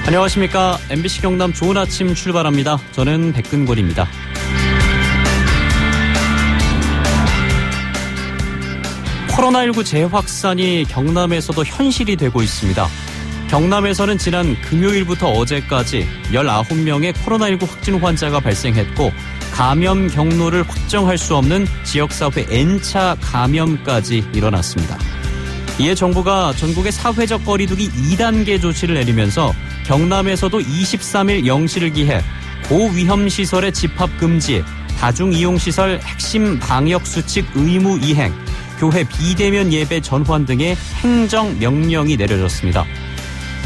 안녕하십니까. MBC 경남 좋은 아침 출발합니다. 저는 백근골입니다. 코로나19 재확산이 경남에서도 현실이 되고 있습니다. 경남에서는 지난 금요일부터 어제까지 19명의 코로나19 확진 환자가 발생했고 감염 경로를 확정할 수 없는 지역사회 N차 감염까지 일어났습니다. 이에 정부가 전국에 사회적 거리두기 2단계 조치를 내리면서 경남에서도 23일 0시를 기해 고위험시설의 집합금지, 다중이용시설 핵심 방역수칙 의무 이행, 교회 비대면 예배 전환 등의 행정명령이 내려졌습니다.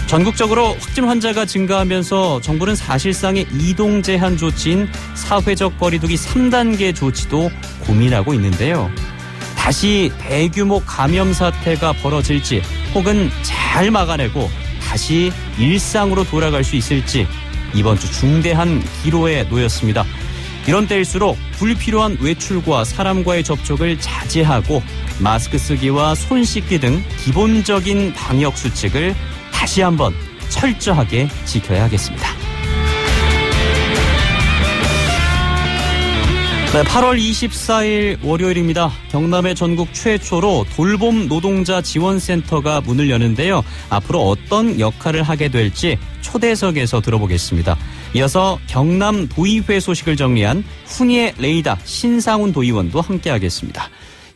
전국적으로 확진 환자가 증가하면서 정부는 사실상의 이동 제한 조치인 사회적 거리두기 3단계 조치도 고민하고 있는데요. 다시 대규모 감염 사태가 벌어질지 혹은 잘 막아내고 다시 일상으로 돌아갈 수 있을지 이번 주 중대한 기로에 놓였습니다. 이런 때일수록 불필요한 외출과 사람과의 접촉을 자제하고 마스크 쓰기와 손 씻기 등 기본적인 방역 수칙을 다시 한번 철저하게 지켜야 하겠습니다. 네, 8월 24일 월요일입니다. 경남의 전국 최초로 돌봄 노동자 지원센터가 문을 여는데요. 앞으로 어떤 역할을 하게 될지 초대석에서 들어보겠습니다. 이어서 경남 도의회 소식을 정리한 훈이의 레이더 신상훈 도의원도 함께하겠습니다.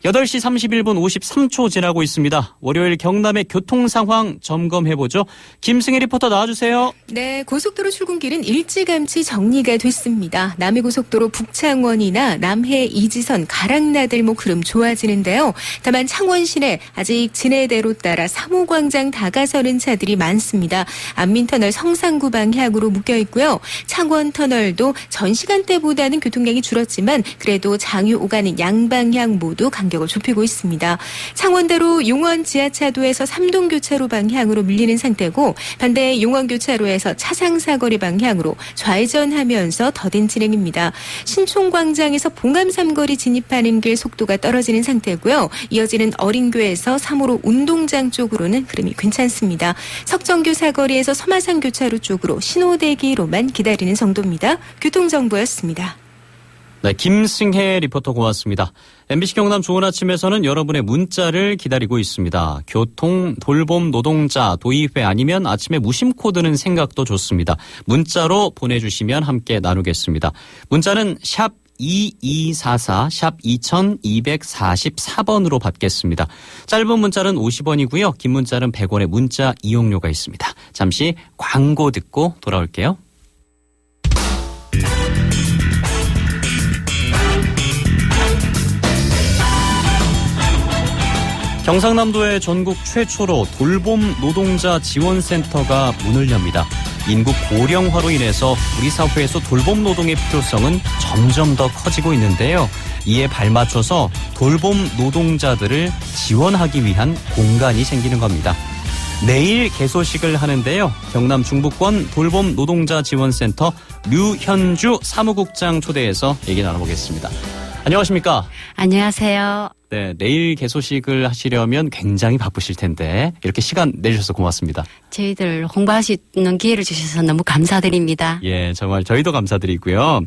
8시 31분 53초 지나고 있습니다. 월요일 경남의 교통 상황 점검해보죠. 김승혜 리포터 나와주세요. 네, 고속도로 출근길은 일찌감치 정리가 됐습니다. 남해고속도로 북창원이나 남해 이지선 가락나들목 흐름 좋아지는데요. 다만 창원 시내 아직 진해대로 따라 3호광장 다가서는 차들이 많습니다. 안민터널 성산구 방향으로 묶여있고요. 창원터널도 전 시간대보다는 교통량이 줄었지만 그래도 장유 오가는 양방향 모두 간격을 좁히고 있습니다. 창원대로 용원 지하차도에서 삼동교차로 방향으로 밀리는 상태고 반대 용원교차로에서 차상사거리 방향으로 좌회전하면서 더딘 진행입니다. 신촌광장에서 봉암삼거리 진입하는 길 속도가 떨어지는 상태고요. 이어지는 어린교에서 3호로 운동장 쪽으로는 흐름이 괜찮습니다. 석정교 사거리에서 서마산교차로 쪽으로 신호대기로만 기다리는 정도입니다. 교통정보였습니다. 네, 김승혜 리포터 고맙습니다. MBC 경남 좋은 아침에서는 여러분의 문자를 기다리고 있습니다. 교통, 돌봄, 노동자, 도의회 아니면 아침에 무심코 드는 생각도 좋습니다. 문자로 보내주시면 함께 나누겠습니다. 문자는 샵 2244, 샵 2244번으로 받겠습니다. 짧은 문자는 50원이고요. 긴 문자는 100원의 문자 이용료가 있습니다. 잠시 광고 듣고 돌아올게요. 경상남도의 전국 최초로 돌봄 노동자 지원센터가 문을 엽니다. 인구 고령화로 인해서 우리 사회에서 돌봄 노동의 필요성은 점점 더 커지고 있는데요. 이에 발맞춰서 돌봄 노동자들을 지원하기 위한 공간이 생기는 겁니다. 내일 개소식을 하는데요. 경남 중부권 돌봄 노동자 지원센터 류현주 사무국장 초대해서 얘기 나눠보겠습니다. 안녕하십니까? 안녕하세요. 네, 내일 개소식을 하시려면 굉장히 바쁘실 텐데 이렇게 시간 내주셔서 고맙습니다. 저희들 홍보하시는 기회를 주셔서 너무 감사드립니다. 예, 정말 저희도 감사드리고요.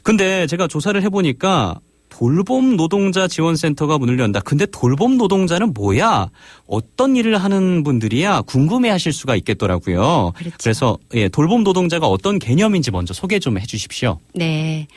근데 제가 조사를 해보니까 돌봄 노동자 지원센터가 문을 연다. 근데 돌봄 노동자는 뭐야? 어떤 일을 하는 분들이야? 궁금해하실 수가 있겠더라고요. 그렇죠. 그래서 예, 돌봄 노동자가 어떤 개념인지 먼저 소개 좀 해주십시오. 네.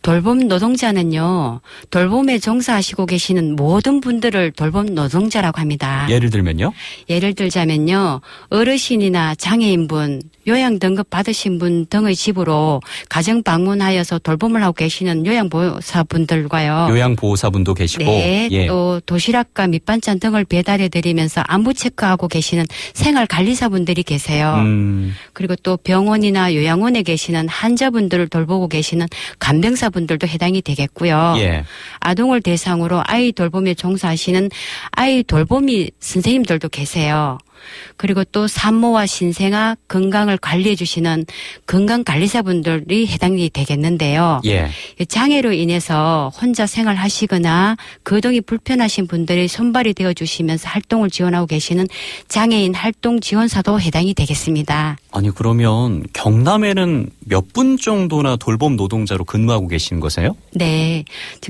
돌봄 노동자는요, 돌봄에 종사하시고 계시는 모든 분들을 돌봄 노동자라고 합니다. 예를 들면요? 예를 들자면요, 어르신이나 장애인분, 요양 등급 받으신 분 등의 집으로 가정 방문하여서 돌봄을 하고 계시는 요양보호사분들과요. 요양보호사분도 계시고. 네. 예. 또 도시락과 밑반찬 등을 배달해드리면서 안부 체크하고 계시는 생활관리사분들이 계세요. 그리고 또 병원이나 요양원에 계시는 환자분들을 돌보고 계시는 간병사분들도 해당이 되겠고요. 예. 아동을 대상으로 아이 돌봄에 종사하시는 아이 돌보미 선생님들도 계세요. 그리고 또 산모와 신생아 건강을 관리해 주시는 건강관리사분들이 해당이 되겠는데요. 예. 장애로 인해서 혼자 생활하시거나 거동이 불편하신 분들이 손발이 되어주시면서 활동을 지원하고 계시는 장애인 활동 지원사도 해당이 되겠습니다. 아니 그러면 경남에는 몇 분 정도나 돌봄 노동자로 근무하고 계시는 거세요? 네.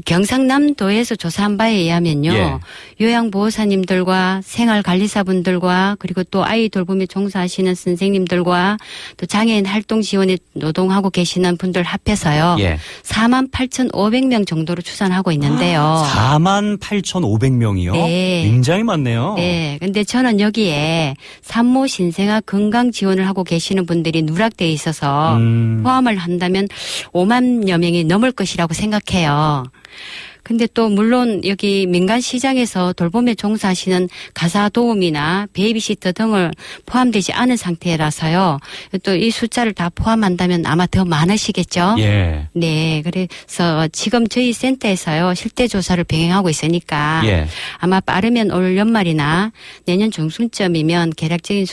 경상남도에서 조사한 바에 의하면요. 예. 요양보호사님들과 생활관리사분들과 그리고 또 아이 돌봄에 종사하시는 선생님들과 또 장애인 활동 지원에 노동하고 계시는 분들 합해서요. 예. 48,500명 정도로 추산하고 있는데요. 48,500명이요? 네. 굉장히 많네요. 네. 근데 저는 여기에 산모 신생아 건강 지원을 하고 계시는 분들이 누락되어 있어서 포함을 한다면 5만여 명이 넘을 것이라고 생각해요. 근데 또 물론 여기 민간 시장에서 돌봄에 종사하시는 가사도우미나 베이비시터 등을 포함되지 않은 상태라서요. 또 이 숫자를 다 포함한다면 아마 더 많으시겠죠? 예. 네. 그래서 지금 저희 센터에서요. 실태 조사를 병행하고 있으니까 예. 아마 빠르면 올 연말이나 내년 중순쯤이면 계략적인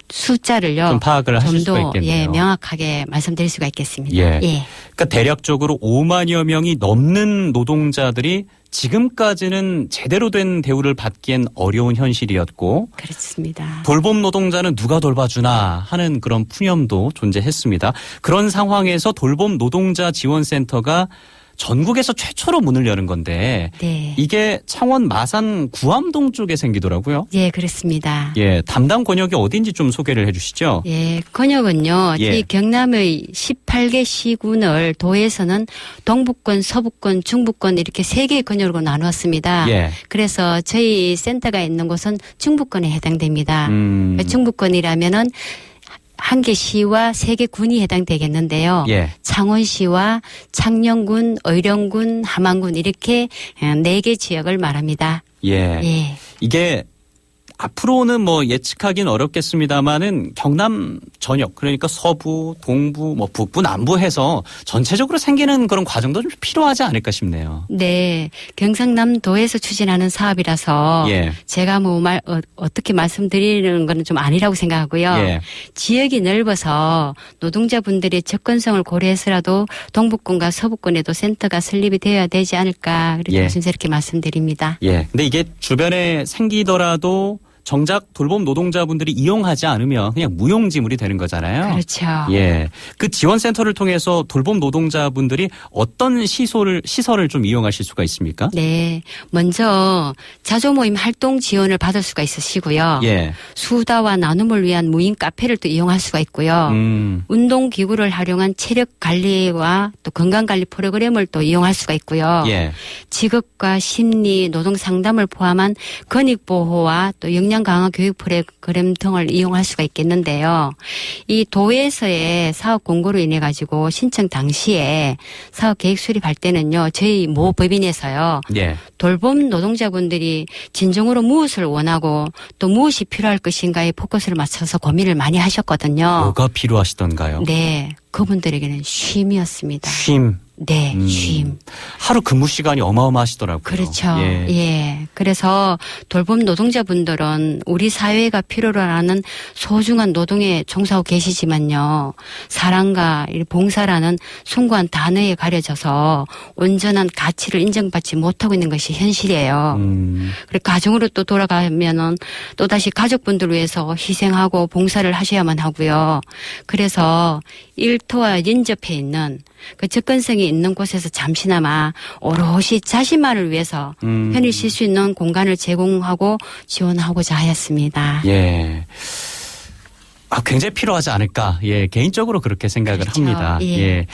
숫자를요. 좀 파악을 하실 수가 있겠네요. 예, 명확하게 말씀드릴 수가 있겠습니다. 예. 예. 그러니까 대략적으로 5만여 명이 넘는 노동자들이 지금까지는 제대로 된 대우를 받기엔 어려운 현실이었고 그렇습니다. 돌봄 노동자는 누가 돌봐주나 하는 그런 푸념도 존재했습니다. 그런 상황에서 돌봄 노동자 지원센터가 전국에서 최초로 문을 여는 건데 네. 이게 창원 마산 구암동 쪽에 생기더라고요. 예, 그렇습니다. 예, 담당 권역이 어딘지 좀 소개를 해 주시죠. 예, 권역은요. 예. 이 경남의 18개 시군을 도에서는 동북권, 서북권, 중북권 이렇게 3개의 권역으로 나누었습니다. 예. 그래서 저희 센터가 있는 곳은 중북권에 해당됩니다. 중북권이라면은 한 개 시와 3개 군이 해당되겠는데요. 예. 창원시와 창녕군, 의령군, 함안군 이렇게 4개 지역을 말합니다. 예. 예. 이게 앞으로는 뭐 예측하기는 어렵겠습니다만은 경남 전역 그러니까 서부, 동부, 뭐 북부, 남부 해서 전체적으로 생기는 그런 과정도 좀 필요하지 않을까 싶네요. 네. 경상남도에서 추진하는 사업이라서 예. 제가 뭐 어떻게 말씀드리는 건 좀 아니라고 생각하고요. 예. 지역이 넓어서 노동자분들의 접근성을 고려해서라도 동북권과 서북권에도 센터가 설립이 되어야 되지 않을까 그렇게 예. 조심스럽게 말씀드립니다. 예. 근데 이게 주변에 생기더라도 정작 돌봄 노동자분들이 이용하지 않으면 그냥 무용지물이 되는 거잖아요. 그렇죠. 예. 그 지원센터를 통해서 돌봄 노동자분들이 어떤 시설을 좀 이용하실 수가 있습니까? 네. 먼저 자조 모임 활동 지원을 받을 수가 있으시고요. 예. 수다와 나눔을 위한 무인 카페를 또 이용할 수가 있고요. 운동기구를 활용한 체력 관리와 또 건강관리 프로그램을 또 이용할 수가 있고요. 예. 직업과 심리, 노동 상담을 포함한 근익보호와 또 역량 강화 교육 프로그램 등을 이용할 수가 있겠는데요. 이 도에서의 사업 공고로 인해 가지고 신청 당시에 사업 계획 수립할 때는요. 저희 모 법인에서요. 예. 돌봄 노동자분들이 진정으로 무엇을 원하고 또 무엇이 필요할 것인가에 포커스를 맞춰서 고민을 많이 하셨거든요. 뭐가 필요하시던가요? 네. 그분들에게는 쉼이었습니다. 쉼. 네, 쉼. 하루 근무 시간이 어마어마하시더라고요. 그렇죠. 예. 예. 그래서 돌봄 노동자분들은 우리 사회가 필요로 하는 소중한 노동에 종사하고 계시지만요. 사랑과 봉사라는 숭고한 단어에 가려져서 온전한 가치를 인정받지 못하고 있는 것이 현실이에요. 그리고 가정으로 또 돌아가면은 또다시 가족분들을 위해서 희생하고 봉사를 하셔야만 하고요. 그래서 일터와 인접해 있는 그 접근성이 있는 곳에서 잠시나마 오롯이 자신만을 위해서 편히 쉴 수 있는 공간을 제공하고 지원하고자 하였습니다. 예. 굉장히 필요하지 않을까. 예, 개인적으로 그렇게 생각을 그렇죠. 합니다. 예. 예.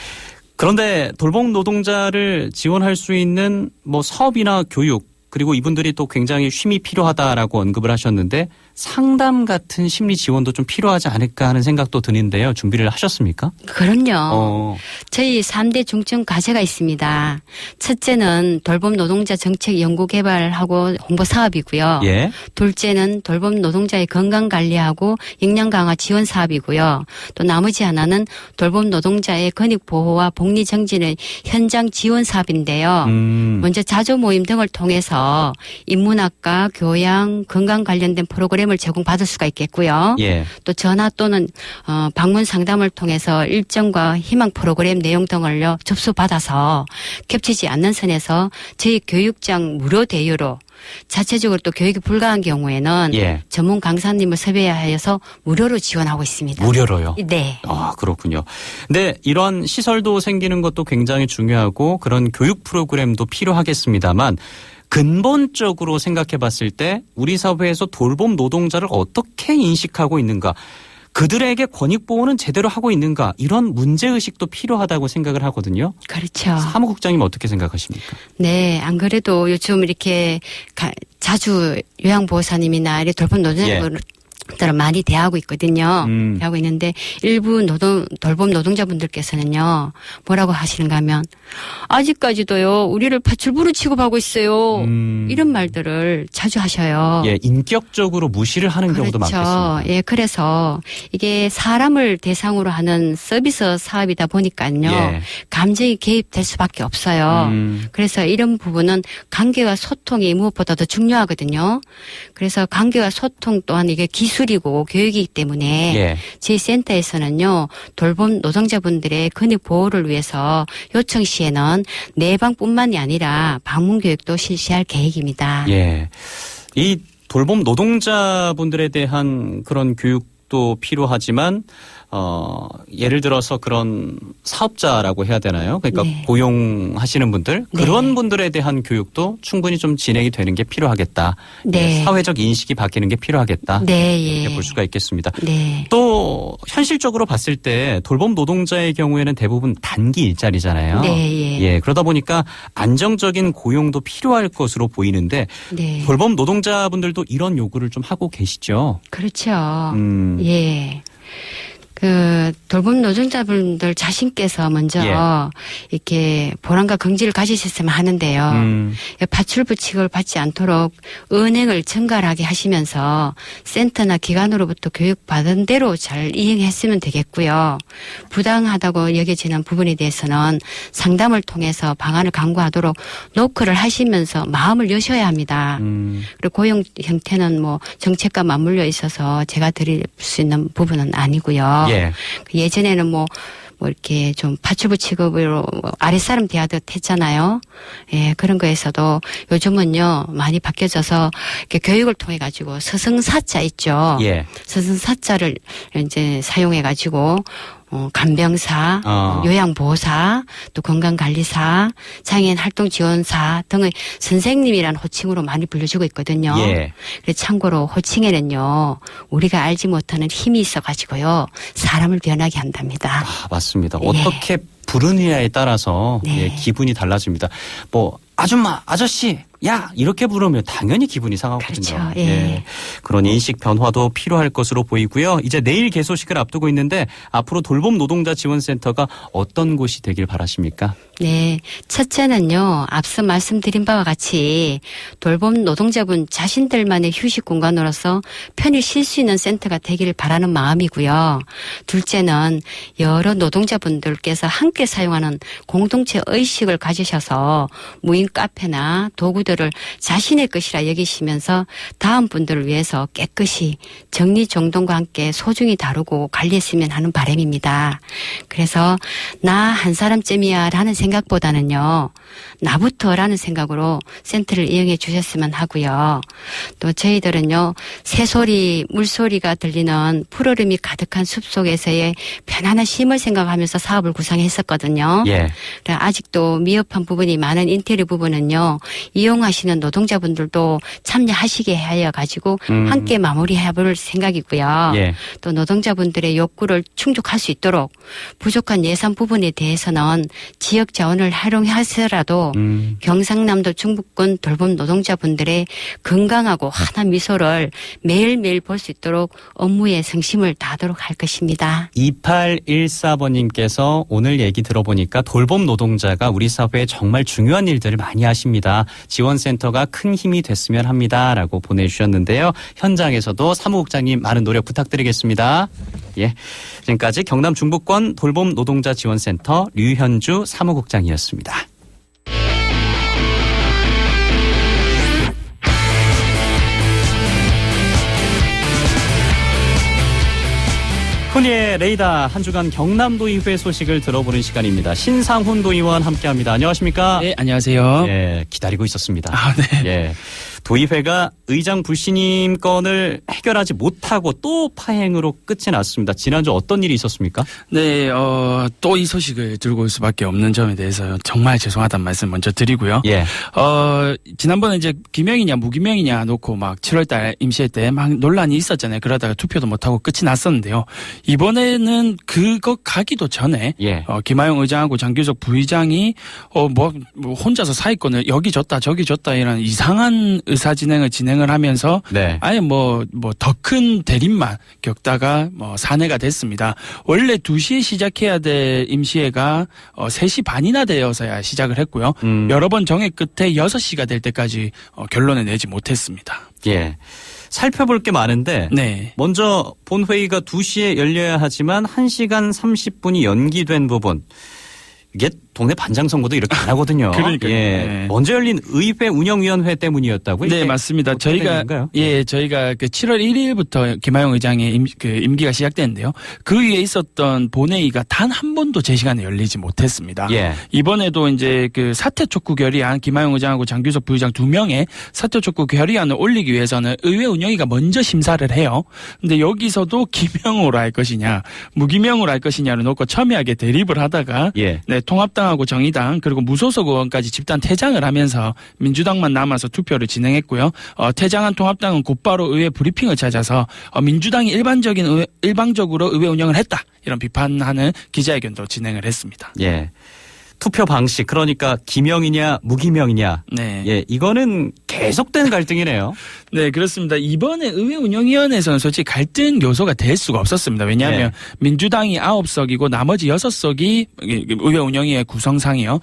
그런데 돌봄 노동자를 지원할 수 있는 뭐 사업이나 교육 그리고 이분들이 또 굉장히 쉼이 필요하다라고 언급을 하셨는데 상담 같은 심리 지원도 좀 필요하지 않을까 하는 생각도 드는데요. 준비를 하셨습니까? 그럼요. 저희 3대 중점 과제가 있습니다. 첫째는 돌봄 노동자 정책 연구 개발하고 홍보 사업이고요. 예. 둘째는 돌봄 노동자의 건강 관리하고 역량 강화 지원 사업이고요. 또 나머지 하나는 돌봄 노동자의 근육 보호와 복리 정진의 현장 지원 사업인데요. 먼저 자조 모임 등을 통해서 인문학과, 교양, 건강 관련된 프로그램을 제공받을 수가 있겠고요. 예. 또 전화 또는 방문 상담을 통해서 일정과 희망 프로그램 내용 등을요 접수받아서 겹치지 않는 선에서 저희 교육장 무료 대여로 자체적으로 또 교육이 불가한 경우에는 예. 전문 강사님을 섭외하여서 무료로 지원하고 있습니다. 무료로요? 네. 아, 그렇군요. 근데 이런 시설도 생기는 것도 굉장히 중요하고 그런 교육 프로그램도 필요하겠습니다만 근본적으로 생각해 봤을 때 우리 사회에서 돌봄 노동자를 어떻게 인식하고 있는가, 그들에게 권익보호는 제대로 하고 있는가, 이런 문제의식도 필요하다고 생각을 하거든요. 그렇죠. 사무국장님 어떻게 생각하십니까? 네, 안 그래도 요즘 이렇게 자주 요양보호사님이나 이렇게 돌봄 노동자분들 많이 대하고 있거든요. 대하고 있는데 일부 돌봄 노동자분들께서는요 뭐라고 하시는가 하면 아직까지도요 우리를 파출부로 취급하고 있어요. 이런 말들을 자주 하셔요. 예, 인격적으로 무시를 하는 경우도 그렇죠. 많겠습니다. 예, 그래서 이게 사람을 대상으로 하는 서비스 사업이다 보니까요. 예. 감정이 개입될 수밖에 없어요. 그래서 이런 부분은 관계와 소통이 무엇보다도 중요하거든요. 그래서 관계와 소통 또한 이게 기술이고 교육이기 때문에 예. 저희 센터에서는요 돌봄 노동자분들의 근육 보호를 위해서 요청 시에는 내방뿐만이 아니라 방문 교육도 실시할 계획입니다. 예. 이 돌봄 노동자분들에 대한 그런 교육도 필요하지만 예를 들어서 그런 사업자라고 해야 되나요? 그러니까 네. 고용하시는 분들, 네. 그런 분들에 대한 교육도 충분히 좀 진행이 되는 게 필요하겠다. 네. 예, 사회적 인식이 바뀌는 게 필요하겠다. 네, 이렇게 예. 볼 수가 있겠습니다. 네. 또 현실적으로 봤을 때 돌봄 노동자의 경우에는 대부분 단기 일자리잖아요. 네, 예. 그러다 보니까 안정적인 고용도 필요할 것으로 보이는데 네. 돌봄 노동자분들도 이런 요구를 좀 하고 계시죠. 그렇죠. 예. 돌봄 노동자분들 자신께서 먼저 이렇게 보람과 긍지를 가지셨으면 하는데요. 파출부 취급을 받지 않도록 은행을 정갈하게 하시면서 센터나 기관으로부터 교육받은 대로 잘 이행했으면 되겠고요. 부당하다고 여겨지는 부분에 대해서는 상담을 통해서 방안을 강구하도록 노크를 하시면서 마음을 여셔야 합니다. 그리고 고용 형태는 뭐 정책과 맞물려 있어서 제가 드릴 수 있는 부분은 아니고요. 예. 예전에는 뭐 이렇게 좀 파출부 취급으로 아랫사람 대하듯 했잖아요. 예, 그런 거에서도 요즘은요, 많이 바뀌어져서 이렇게 교육을 통해가지고 서승사자 있죠. 예. 서승사자를 이제 사용해가지고 간병사, 요양보호사, 또 건강관리사, 장애인 활동지원사 등의 선생님이라는 호칭으로 많이 불려주고 있거든요. 예. 그래서 참고로 호칭에는요, 우리가 알지 못하는 힘이 있어가지고요, 사람을 변하게 한답니다. 아, 맞습니다. 어떻게 부르느냐에 따라서 네. 기분이 달라집니다. 뭐 아줌마, 아저씨, 야 이렇게 부르면 당연히 기분이 상하거든요. 그렇죠. 예. 그런 인식 변화도 필요할 것으로 보이고요. 이제 내일 개소식을 앞두고 있는데 앞으로 돌봄 노동자 지원센터가 어떤 곳이 되길 바라십니까? 네. 첫째는요, 앞서 말씀드린 바와 같이 돌봄 노동자분 자신들만의 휴식 공간으로서 편히 쉴 수 있는 센터가 되기를 바라는 마음이고요. 둘째는 여러 노동자분들께서 함께 사용하는 공동체 의식을 가지셔서 무인 카페나 도구들을 자신의 것이라 여기시면서 다음 분들을 위해서 깨끗이 정리정돈과 함께 소중히 다루고 관리했으면 하는 바람입니다. 그래서 나 한 사람쯤이야 라는 생각보다는요, 나부터라는 생각으로 센터를 이용해 주셨으면 하고요. 또 저희들은요, 새소리, 물소리가 들리는 푸르름이 가득한 숲속에서의 편안한 쉼을 생각하면서 사업을 구상했었거든요. 예. 아직도 미흡한 부분이 많은 인테리어 부분은요, 이용 활동하시는 노동자분들도 참여하시게 하여 가지고 함께 마무리해 볼 생각이고요. 예. 또 노동자분들의 욕구를 충족할 수 있도록 부족한 예산 부분에 대해서는 지역 자원을 활용해서라도 경상남도 중부권 돌봄 노동자분들의 건강하고 환한 미소를 매일매일 볼 수 있도록 업무에 성심을 다하도록 할 것입니다. 2814번님께서 오늘 얘기 들어보니까 돌봄 노동자가 우리 사회에 정말 중요한 일들을 많이 하십니다. 지원센터가 큰 힘이 됐으면 합니다. 라고 보내주셨는데요. 현장에서도 사무국장님 많은 노력 부탁드리겠습니다. 예, 지금까지 경남 중부권 돌봄 노동자 지원센터 류현주 사무국장이었습니다. 훈이의 레이더 한 주간 경남도의회 소식을 들어보는 시간입니다. 신상훈 도의원 함께합니다. 안녕하십니까? 네, 안녕하세요. 예, 기다리고 있었습니다. 아, 네. 예, 도의회가 의장 불신임 건을 해결하지 못하고 또 파행으로 끝이 났습니다. 지난주 어떤 일이 있었습니까? 네, 또 이 소식을 들고 올 수밖에 없는 점에 대해서 정말 죄송하다는 말씀 먼저 드리고요. 예. 지난번에 이제 기명이냐 무기명이냐 놓고 막 7월달 임시회 때 막 논란이 있었잖아요. 그러다가 투표도 못하고 끝이 났었는데요. 이번에는 그거 가기도 전에 예. 김하영 의장하고 장규석 부의장이 뭐 혼자서 사의권을 여기 줬다 저기 줬다 이런 이상한 의사 진행을 하면서 네. 아예 뭐 더 큰 대립만 겪다가 산회가 됐습니다. 원래 2시에 시작해야 될 임시회가 3시 반이나 되어서야 시작을 했고요. 여러 번 정회 끝에 6시가 될 때까지 결론을 내지 못했습니다. 예. 살펴볼 게 많은데 네. 먼저 본회의가 2시에 열려야 하지만 1시간 30분이 연기된 부분. 이게 동네 반장 선거도 이렇게 안 하거든요. 그러니까요. 예. 네. 먼저 열린 의회 운영위원회 때문이었다고요? 네, 맞습니다. 저희가 저희가 그 7월 1일부터 김하영 의장의 임기가 시작됐는데요. 그 위에 있었던 본회의가 단 한 번도 제 시간에 열리지 못했습니다. 예. 이번에도 이제 그 사퇴 촉구 결의안 김하영 의장하고 장규석 부의장 2명의 사퇴 촉구 결의안을 올리기 위해서는 의회 운영위가 먼저 심사를 해요. 근데 여기서도 기명으로 할 것이냐, 무기명으로 할 것이냐를 놓고 첨예하게 대립을 하다가 예. 네, 통합당하고 정의당 그리고 무소속 의원까지 집단 퇴장을 하면서 민주당만 남아서 투표를 진행했고요. 퇴장한 통합당은 곧바로 의회 브리핑을 찾아서 민주당이 일방적으로 의회 운영을 했다. 이런 비판하는 기자회견도 진행을 했습니다. 예. 투표 방식 그러니까 기명이냐 무기명이냐. 네. 예, 이거는 계속된 갈등이네요. 네, 그렇습니다. 이번에 의회운영위원회에서는 솔직히 갈등 요소가 될 수가 없었습니다. 왜냐하면 민주당이 9석이고 나머지 6석이 의회운영위의 구성상이요.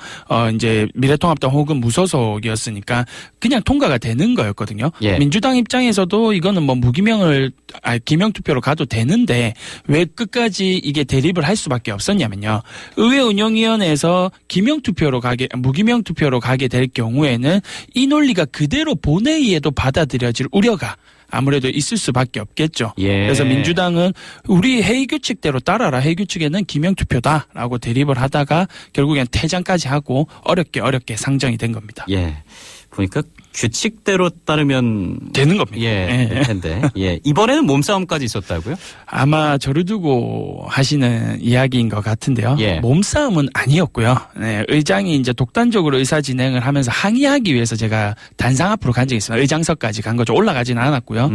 이제 미래통합당 혹은 무소속이었으니까 그냥 통과가 되는 거였거든요. 예. 민주당 입장에서도 이거는 뭐 기명 투표로 가도 되는데 왜 끝까지 이게 대립을 할 수밖에 없었냐면요. 의회운영위원회에서 무기명 투표로 가게 될 경우에는 이 논리가 그대로 본회의에도 받아들여질 우려가 아무래도 있을 수밖에 없겠죠. 예. 그래서 민주당은 우리 회의 규칙대로 따라라. 회의 규칙에는 기명 투표다라고 대립을 하다가 결국엔 퇴장까지 하고 어렵게 상정이 된 겁니다. 예. 보니까 규칙대로 따르면 되는 겁니다. 예, 될 텐데. 예. 이번에는 몸싸움까지 있었다고요? 아마 저를 두고 하시는 이야기인 것 같은데요. 예. 몸싸움은 아니었고요. 네, 의장이 이제 독단적으로 의사 진행을 하면서 항의하기 위해서 제가 단상 앞으로 간 적이 있습니다. 의장석까지 간 거죠. 올라가지는 않았고요.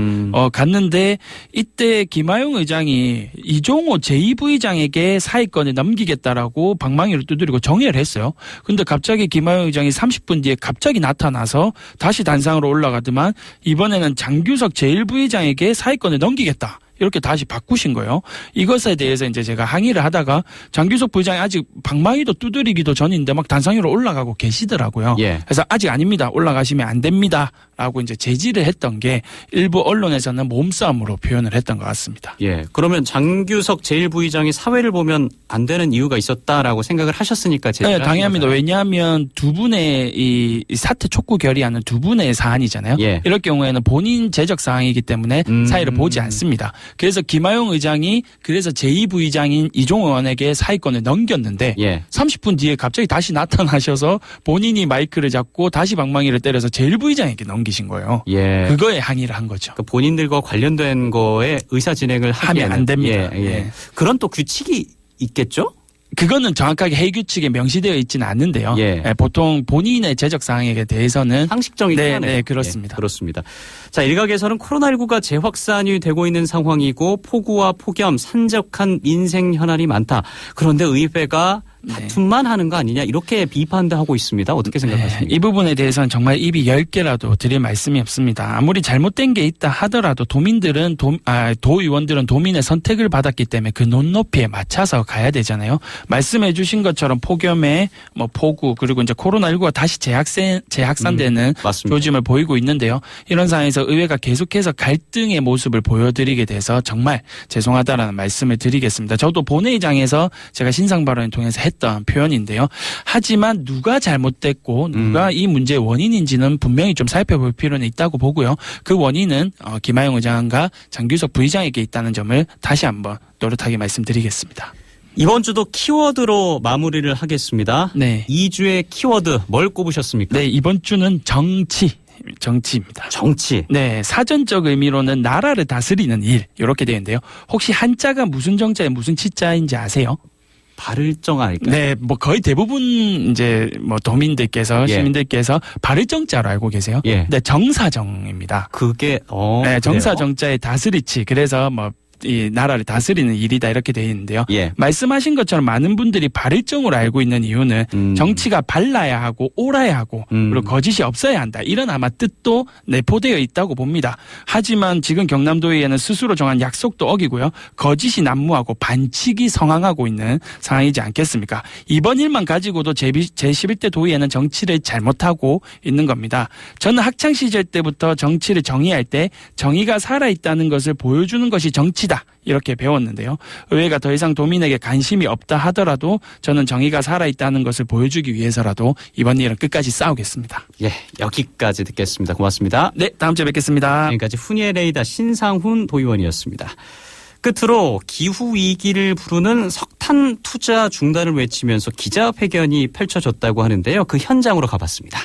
갔는데 이때 김하영 의장이 이종호 제2부의장에게 사의권을 넘기겠다라고 방망이를 두드리고 정회를 했어요. 근데 갑자기 김하영 의장이 30분 뒤에 갑자기 나타나서 다시 단상으로 올라가더만 이번에는 장규석 제1부의장에게 사의권을 넘기겠다. 이렇게 다시 바꾸신 거예요. 이것에 대해서 이제 제가 항의를 하다가 장규석 부의장이 아직 방망이도 두드리기도 전인데 막 단상 위로 올라가고 계시더라고요. 예. 그래서 아직 아닙니다. 올라가시면 안 됩니다. 라고 이제 제지를 했던 게 일부 언론에서는 몸싸움으로 표현을 했던 것 같습니다. 예. 그러면 장규석 제1부의장이 사회를 보면 안 되는 이유가 있었다라고 생각을 하셨으니까 제지를 네, 당연합니다. 왜냐하면 두 분의 이 사퇴 촉구 결의안은 두 분의 사안이잖아요. 예. 이럴 경우에는 본인 재적 사항이기 때문에 사의를 보지 않습니다. 그래서 김하영 의장이 그래서 제2부의장인 이종호 의원에게 사의권을 넘겼는데 30분 뒤에 갑자기 다시 나타나셔서 본인이 마이크를 잡고 다시 방망이를 때려서 제1부의장에게 넘기신 거예요. 예. 그거에 항의를 한 거죠. 그러니까 본인들과 관련된 거에 의사 진행을 하면 안 됩니다. 예. 그런 또 규칙이 있겠죠? 그거는 정확하게 해규칙에 명시되어 있지는 않는데요. 예. 보통 본인의 재적 사항에 대해서는 상식적인 네, 네, 그렇습니다. 예, 그렇습니다. 자, 일각에서는 코로나19가 재확산이 되고 있는 상황이고 폭우와 폭염, 산적한 민생 현안이 많다. 그런데 의회가 다툼만 하는 거 아니냐 이렇게 비판도 하고 있습니다. 어떻게 생각하십니까? 이 부분에 대해서는 정말 입이 10개라도 드릴 말씀이 없습니다. 아무리 잘못된 게 있다 하더라도 도의원들은 도민의 선택을 받았기 때문에 그 눈높이에 맞춰서 가야 되잖아요. 말씀해 주신 것처럼 폭염에 폭우 그리고 이제 코로나19가 다시 재확산되는 조짐을 보이고 있는데요. 이런 상황에서 의회가 계속해서 갈등의 모습을 보여드리게 돼서 정말 죄송하다라는 말씀을 드리겠습니다. 저도 본회의장에서 제가 신상 발언을 통해서 했던 표현인데요. 하지만 누가 잘못됐고 누가 이 문제의 원인인지는 분명히 좀 살펴볼 필요는 있다고 보고요. 그 원인은 김하영 의장과 장규석 부의장에게 있다는 점을 다시 한번 노릇하게 말씀드리겠습니다. 이번 주도 키워드로 마무리를 하겠습니다. 네. 2주의 키워드 뭘 꼽으셨습니까? 네, 이번 주는 정치입니다. 정치. 네, 사전적 의미로는 나라를 다스리는 일 이렇게 되는데요. 혹시 한자가 무슨 정자에 무슨 치자인지 아세요? 발을정 아닐까요? 네, 거의 대부분 이제 도민들께서 시민들께서 발을정자로 알고 계세요. 예. 네, 정사정입니다. 그게 네, 정사정자의 다스리치. 그래서 이 나라를 다스리는 일이다 이렇게 되어 있는데요. 예. 말씀하신 것처럼 많은 분들이 발일정으로 알고 있는 이유는 정치가 발라야 하고 옳아야 하고 그리고 거짓이 없어야 한다. 이런 아마 뜻도 내포되어 있다고 봅니다. 하지만 지금 경남도의회는 스스로 정한 약속도 어기고요. 거짓이 난무하고 반칙이 성황하고 있는 상황이지 않겠습니까? 이번 일만 가지고도 제11대 도의회는 정치를 잘못하고 있는 겁니다. 저는 학창시절 때부터 정치를 정의할 때 정의가 살아있다는 것을 보여주는 것이 정치 이렇게 배웠는데요. 의회가 더 이상 도민에게 관심이 없다 하더라도 저는 정의가 살아있다는 것을 보여주기 위해서라도 이번 일은 끝까지 싸우겠습니다. 예, 여기까지 듣겠습니다. 고맙습니다. 네, 다음 주에 뵙겠습니다. 지금까지 훈이의 레이더 신상훈 도의원이었습니다. 끝으로 기후위기를 부르는 석탄 투자 중단을 외치면서 기자회견이 펼쳐졌다고 하는데요. 그 현장으로 가봤습니다.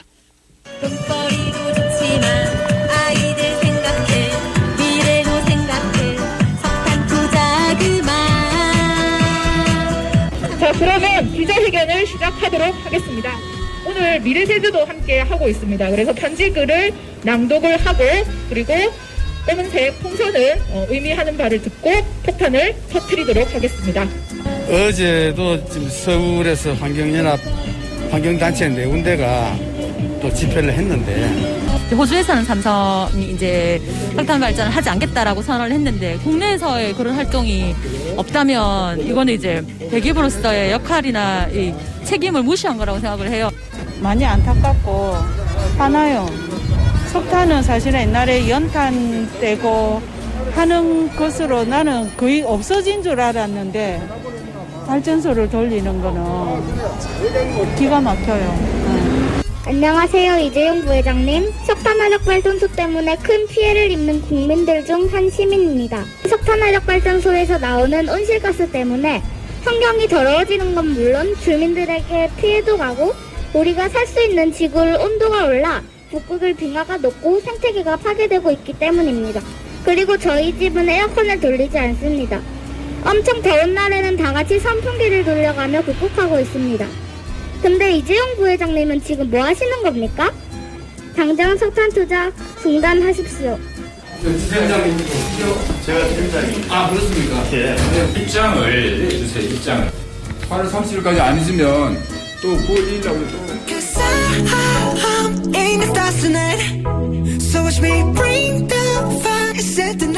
자, 그러면 기자회견을 시작하도록 하겠습니다. 오늘 미래세대도 함께 하고 있습니다. 그래서 편지글을 낭독을 하고 그리고 검은색 풍선을 의미하는 바를 듣고 폭탄을 터뜨리도록 하겠습니다. 어제도 지금 서울에서 환경단체 4군데가 또 집회를 했는데 호주에서는 삼성이 이제 석탄 발전을 하지 않겠다라고 선언을 했는데 국내에서의 그런 활동이 없다면 이거는 이제 대기업으로서의 역할이나 이 책임을 무시한 거라고 생각을 해요. 많이 안타깝고 화나요. 석탄은 사실은 옛날에 연탄 떼고 하는 것으로 나는 거의 없어진 줄 알았는데 발전소를 돌리는 거는 기가 막혀요. 안녕하세요. 이재용 부회장님. 석탄화력발전소 때문에 큰 피해를 입는 국민들 중 한 시민입니다. 석탄화력발전소에서 나오는 온실가스 때문에 환경이 더러워지는 건 물론 주민들에게 피해도 가고 우리가 살 수 있는 지구의 온도가 올라 북극의 빙하가 녹고 생태계가 파괴되고 있기 때문입니다. 그리고 저희 집은 에어컨을 돌리지 않습니다. 엄청 더운 날에는 다 같이 선풍기를 돌려가며 극복하고 있습니다. 근데 이재용 부회장님은 지금 뭐 하시는 겁니까? 당장 석탄 투자 중단하십시오. 지점장님 제가 지점장입니다. 아, 그렇습니까? 예. 입장을 내주세요. 입장을. 8월 30일까지 안 잊으면 또 9월 1일 하고 또.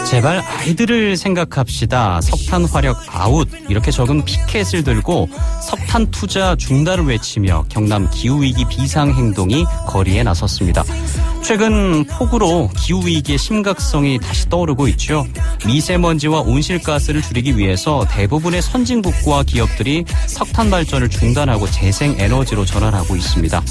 제발 아이들을 생각합시다. 석탄 화력 아웃 이렇게 적은 피켓을 들고 석탄 투자 중단을 외치며 경남 기후위기 비상행동이 거리에 나섰습니다. 최근 폭우로 기후위기의 심각성이 다시 떠오르고 있죠. 미세먼지와 온실가스를 줄이기 위해서 대부분의 선진국과 기업들이 석탄 발전을 중단하고 재생에너지로 전환하고 있습니다.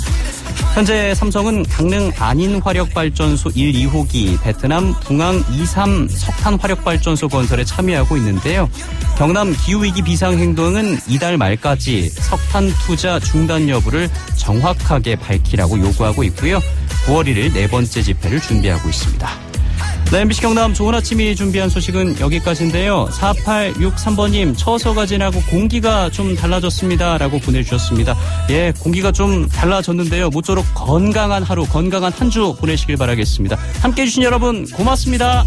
현재 삼성은 강릉 안인화력발전소 1, 2호기, 베트남 붕앙 2, 3 석탄화력발전소 건설에 참여하고 있는데요. 경남 기후위기 비상행동은 이달 말까지 석탄 투자 중단 여부를 정확하게 밝히라고 요구하고 있고요. 9월 1일 네 번째 집회를 준비하고 있습니다. 네, MBC 경남 좋은 아침이 준비한 소식은 여기까지인데요. 4863번님, 처서가 지나고 공기가 좀 달라졌습니다. 라고 보내주셨습니다. 예, 공기가 좀 달라졌는데요. 모쪼록 건강한 하루, 건강한 한 주 보내시길 바라겠습니다. 함께해 주신 여러분, 고맙습니다.